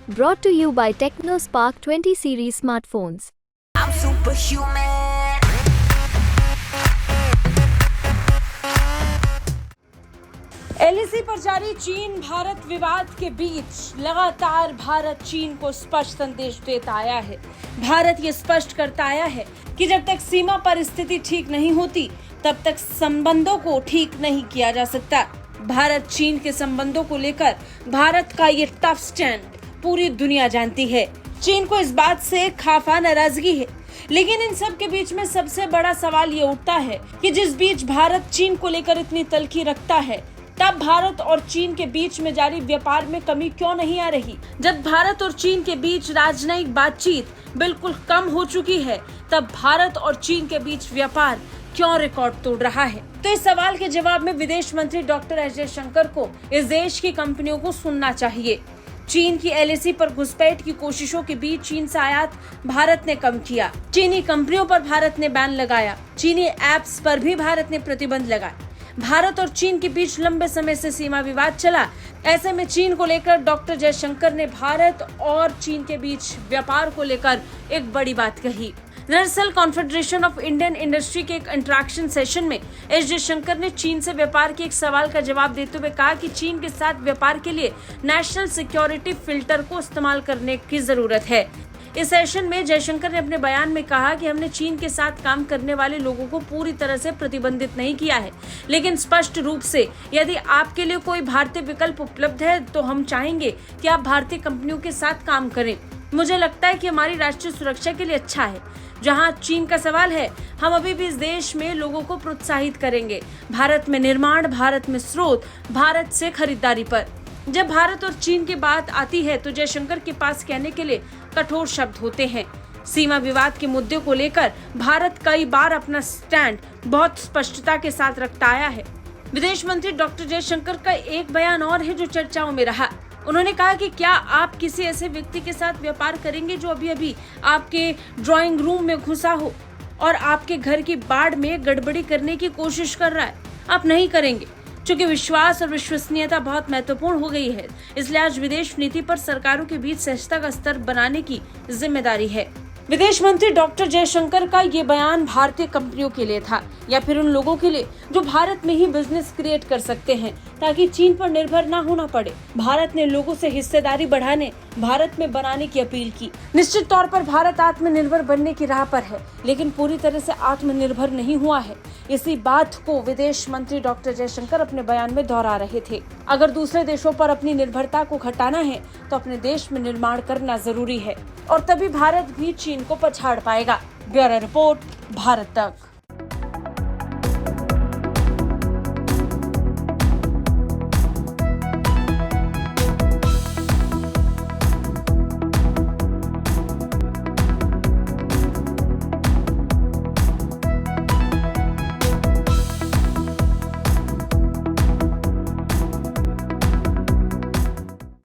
Brought to you by TechnoSpark 20 series smartphones. I'm superhuman. LAC पर जारी चीन भारत विवाद के बीच लगातार भारत चीन को स्पष्ट संदेश देता आया है। भारत ये स्पष्ट करता आया है कि जब तक सीमा पर स्थिति ठीक नहीं होती तब तक संबंधों को ठीक नहीं किया जा सकता। भारत चीन के संबंधों को लेकर भारत का ये टफ स्टैंड पूरी दुनिया जानती है। चीन को इस बात से खाफा नाराजगी है, लेकिन इन सब के बीच में सबसे बड़ा सवाल ये उठता है कि जिस बीच भारत चीन को लेकर इतनी तल्खी रखता है, तब भारत और चीन के बीच में जारी व्यापार में कमी क्यों नहीं आ रही? जब भारत और चीन के बीच राजनयिक बातचीत बिल्कुल कम हो चुकी है, तब भारत और चीन के बीच व्यापार क्यों रिकॉर्ड तोड़ रहा है? तो इस सवाल के जवाब में विदेश मंत्री डॉक्टर एस जयशंकर को इस देश की कंपनियों को सुनना चाहिए। चीन की एलएसी पर घुसपैठ की कोशिशों के बीच चीन से आयात भारत ने कम किया। चीनी कंपनियों पर भारत ने बैन लगाया। चीनी ऐप्स पर भी भारत ने प्रतिबंध लगाए। भारत और चीन के बीच लंबे समय से सीमा विवाद चला। ऐसे में चीन को लेकर डॉक्टर जयशंकर ने भारत और चीन के बीच व्यापार को लेकर एक बड़ी बात कही। दरअसल कॉन्फेडरेशन ऑफ इंडियन इंडस्ट्री के एक इंटरेक्शन सेशन में एस जयशंकर ने चीन से व्यापार के एक सवाल का जवाब देते हुए कहा कि चीन के साथ व्यापार के लिए नेशनल सिक्योरिटी फिल्टर को इस्तेमाल करने की जरूरत है। इस सेशन में जयशंकर ने अपने बयान में कहा कि हमने चीन के साथ काम करने वाले लोगों को पूरी तरह से प्रतिबंधित नहीं किया है, लेकिन स्पष्ट रूप से यदि आपके लिए कोई भारतीय विकल्प उपलब्ध है तो हम चाहेंगे कि आप भारतीय कंपनियों के साथ काम करें। मुझे लगता है कि हमारी राष्ट्रीय सुरक्षा के लिए अच्छा है। जहां चीन का सवाल है, हम अभी भी इस देश में लोगों को प्रोत्साहित करेंगे भारत में निर्माण, भारत में स्रोत, भारत से खरीदारी पर। जब भारत और चीन की बात आती है तो जयशंकर के पास कहने के लिए कठोर शब्द होते हैं। सीमा विवाद के मुद्दे को लेकर भारत कई बार अपना स्टैंड बहुत स्पष्टता के साथ रखता आया है। विदेश मंत्री डॉक्टर जयशंकर का एक बयान और है जो चर्चाओं में रहा। उन्होंने कहा कि क्या आप किसी ऐसे व्यक्ति के साथ व्यापार करेंगे जो अभी अभी आपके ड्राइंग रूम में घुसा हो और आपके घर की बाड़ में गड़बड़ी करने की कोशिश कर रहा है? आप नहीं करेंगे, क्योंकि विश्वास और विश्वसनीयता बहुत महत्वपूर्ण हो गई है। इसलिए आज विदेश नीति पर सरकारों के बीच सहजता का स्तर बनाने की जिम्मेदारी है। विदेश मंत्री डॉक्टर जयशंकर का ये बयान भारतीय कंपनियों के लिए था या फिर उन लोगों के लिए जो भारत में ही बिजनेस क्रिएट कर सकते हैं ताकि चीन पर निर्भर ना होना पड़े। भारत ने लोगों से हिस्सेदारी बढ़ाने, भारत में बनाने की अपील की। निश्चित तौर पर भारत आत्मनिर्भर बनने की राह पर है, लेकिन पूरी तरह से आत्मनिर्भर नहीं हुआ है। इसी बात को विदेश मंत्री डॉक्टर जयशंकर अपने बयान में दोहरा रहे थे। अगर दूसरे देशों पर अपनी निर्भरता को घटाना है तो अपने देश में निर्माण करना जरूरी है और तभी भारत भी चीन को पछाड़ पाएगा। ब्यूरो रिपोर्ट, भारत तक।